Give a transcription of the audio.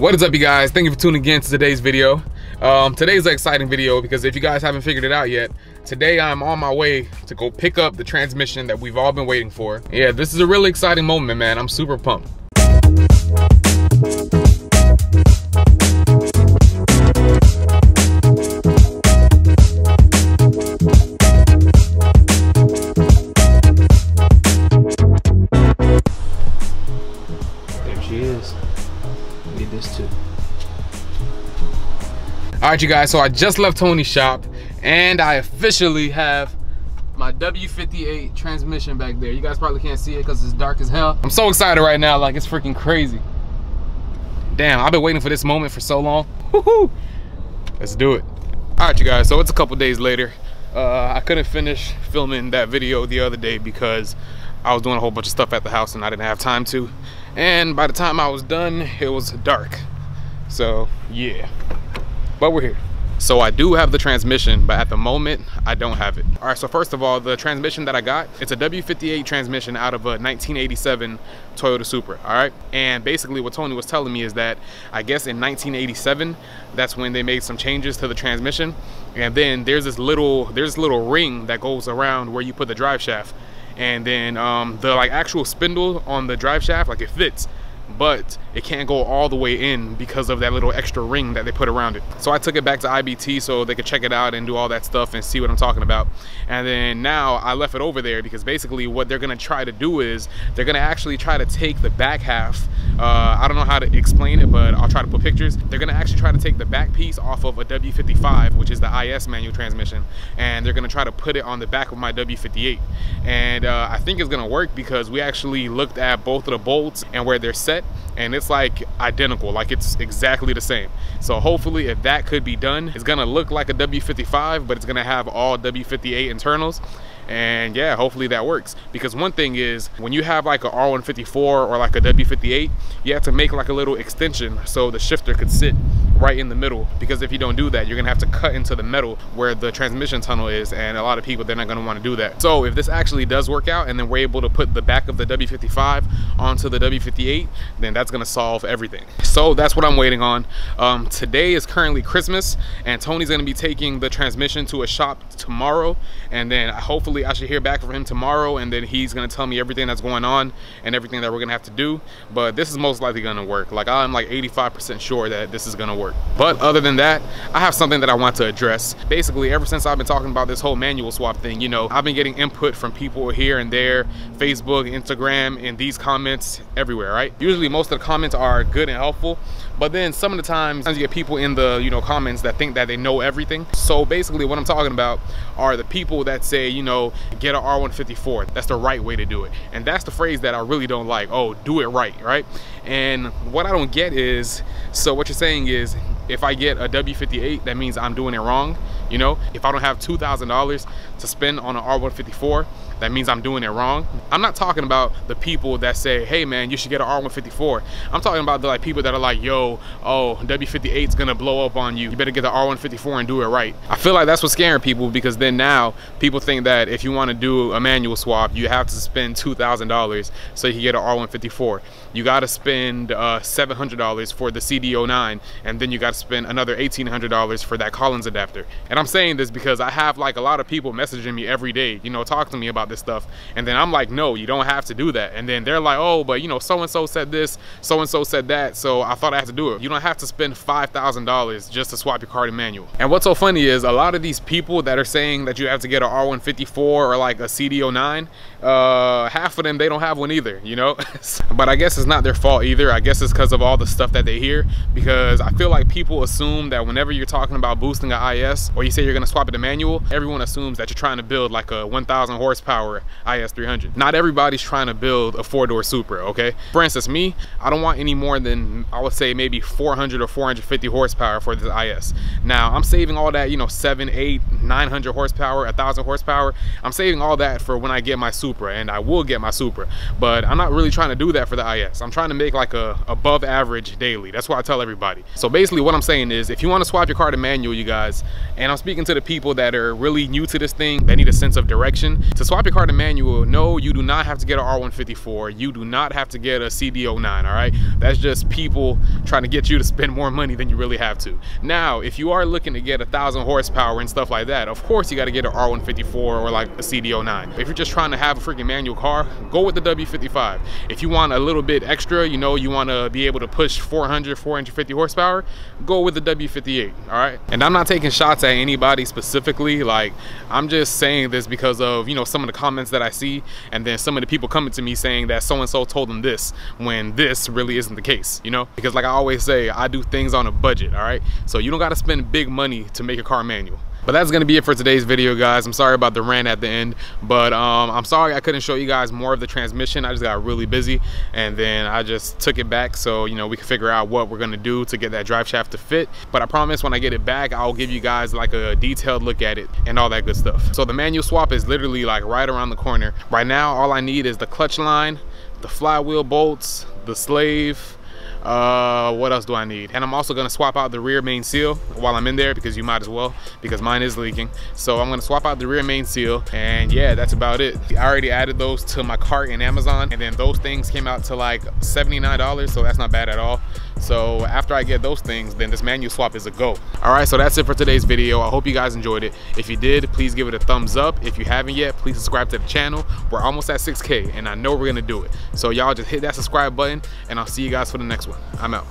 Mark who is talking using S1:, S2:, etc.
S1: What is up, you guys? Thank you for tuning in to today's video. Today's an exciting video because if you guys haven't figured it out yet, today I'm on my way to go pick up the transmission that we've all been waiting for. Yeah, this is a really exciting moment, man. I'm super pumped.
S2: There she is. Need this too.
S1: All right, you guys, so I just left Tony's shop and I officially have my W58 transmission back there. You guys probably can't see it because it's dark as hell. I'm so excited right now, like it's freaking crazy. Damn, I've been waiting for this moment for so long. Woohoo! Let's do it. All right, you guys, so it's a couple days later. I couldn't finish filming that video the other day because I was doing a whole bunch of stuff at the house and I didn't have time to. And by the time I was done, it was dark. So yeah, but we're here. So I do have the transmission, but at the moment I don't have it. All right, so first of all, the transmission that I got, it's a W58 transmission out of a 1987 Toyota Supra, all right? And basically what Tony was telling me is that I guess in 1987, that's when they made some changes to the transmission. And then there's this little ring that goes around where you put the drive shaft. And then the like actual spindle on the drive shaft, like it fits, but it can't go all the way in because of that little extra ring that they put around it. So I took it back to IBT so they could check it out and do all that stuff and see what I'm talking about. And then now I left it over there because basically what they're gonna try to do is they're gonna actually try to take the back half. I don't know how to explain it, but I'll try to put pictures. They're gonna actually try to take the back piece off of a W55, which is the IS manual transmission, and they're gonna try to put it on the back of my W58. And I think it's gonna work because we actually looked at both of the bolts and where they're set, and it's like identical, like it's exactly the same. So hopefully if that could be done, it's gonna look like a W55, but it's gonna have all W58 internals. And yeah, hopefully that works. Because one thing is, when you have like a R154 or like a W58, you have to make like a little extension so the shifter could sit right in the middle, because if you don't do that, you're gonna have to cut into the metal where the transmission tunnel is, and a lot of people, they're not gonna want to do that. So if this actually does work out and then we're able to put the back of the W55 onto the W58, then that's gonna solve everything. So that's what I'm waiting on. Today is currently Christmas, and Tony's gonna be taking the transmission to a shop tomorrow, and then hopefully I should hear back from him tomorrow, and then he's gonna tell me everything that's going on and everything that we're gonna have to do. But this is most likely gonna work. Like I'm like 85% sure that this is gonna work. But other than that, I have something that I want to address. Basically, ever since I've been talking about this whole manual swap thing, you know, I've been getting input from people here and there, Facebook, Instagram, and these comments everywhere, right? Usually most of the comments are good and helpful, but then some of the times you get people in the, you know, comments that think that they know everything. So basically what I'm talking about are the people that say, you know, get an R154. That's the right way to do it. And that's the phrase that I really don't like. Oh, do it right, right? And what I don't get is, so what you're saying is, if I get a W58, that means I'm doing it wrong. You know, if I don't have $2,000 to spend on an R154, that means I'm doing it wrong. I'm not talking about the people that say, hey man, you should get an R154. I'm talking about the like people that are like, yo, oh, W58 is gonna blow up on you. You better get the R154 and do it right. I feel like that's what's scaring people, because then now people think that if you wanna do a manual swap, you have to spend $2,000 so you can get an R154. You gotta spend $700 for the CD09, and then you gotta spend another $1,800 for that Collins adapter. And I'm saying this because I have like a lot of people messaging me every day, you know, talking to me about this stuff. And then I'm like, no, you don't have to do that. And then they're like, oh, but you know, so-and-so said this, so-and-so said that, so I thought I had to do it. You don't have to spend $5,000 just to swap your car to manual. And what's so funny is a lot of these people that are saying that you have to get an R154 or like a CD09, half of them, they don't have one either, you know? But I guess it's not their fault either. I guess it's because of all the stuff that they hear, because I feel like people assume that whenever you're talking about boosting an IS or you say you're gonna swap it to manual, everyone assumes that you're trying to build like a 1,000 horsepower IS 300. Not everybody's trying to build a 4-door Supra, okay? For instance, me, I don't want any more than, I would say maybe 400 or 450 horsepower for this IS. Now, I'm saving all that, you know, 7, 8, 900 horsepower, 1,000 horsepower. I'm saving all that for when I get my Supra, and I will get my Supra. But I'm not really trying to do that for the IS. I'm trying to make like a above average daily. That's what I tell everybody. So basically what I'm saying is, if you want to swap your car to manual, you guys, and I'm speaking to the people that are really new to this thing, that need a sense of direction, to swap your car to manual, no, you do not have to get an R154. You do not have to get a CD09, all right? That's just people trying to get you to spend more money than you really have to. Now, if you are looking to get 1,000 horsepower and stuff like that, of course you got to get an R154 or like a CD09. If you're just trying to have a freaking manual car, go with the W55. If you want a little bit extra, you know, you want to be able to push 400, 450 horsepower, go with the W58, all right? And I'm not taking shots at anybody specifically. Like, I'm just saying this because of, you know, some of the comments that I see, and then some of the people coming to me saying that so-and-so told them this, when this really isn't the case, you know? Because like I always say, I do things on a budget, all right? So you don't got to spend big money to make a car manual. But that's gonna be it for today's video, guys. I'm sorry about the rant at the end, but I'm sorry I couldn't show you guys more of the transmission. I just got really busy, and then I just took it back so, you know, we can figure out what we're gonna do to get that drive shaft to fit. But I promise when I get it back, I'll give you guys like a detailed look at it and all that good stuff. So the manual swap is literally like right around the corner. Right now, all I need is the clutch line, the flywheel bolts, the slave, what else do I need? And I'm also gonna swap out the rear main seal while I'm in there, because you might as well, because mine is leaking. So I'm gonna swap out the rear main seal, and yeah, that's about it. I already added those to my cart in Amazon, and then those things came out to like $79, so that's not bad at all. So after I get those things, then this manual swap is a go. All right, so that's it for today's video. I hope you guys enjoyed it. If you did, please give it a thumbs up. If you haven't yet, please subscribe to the channel. We're almost at 6K, and I know we're gonna do it. So y'all just hit that subscribe button, and I'll see you guys for the next one. I'm out.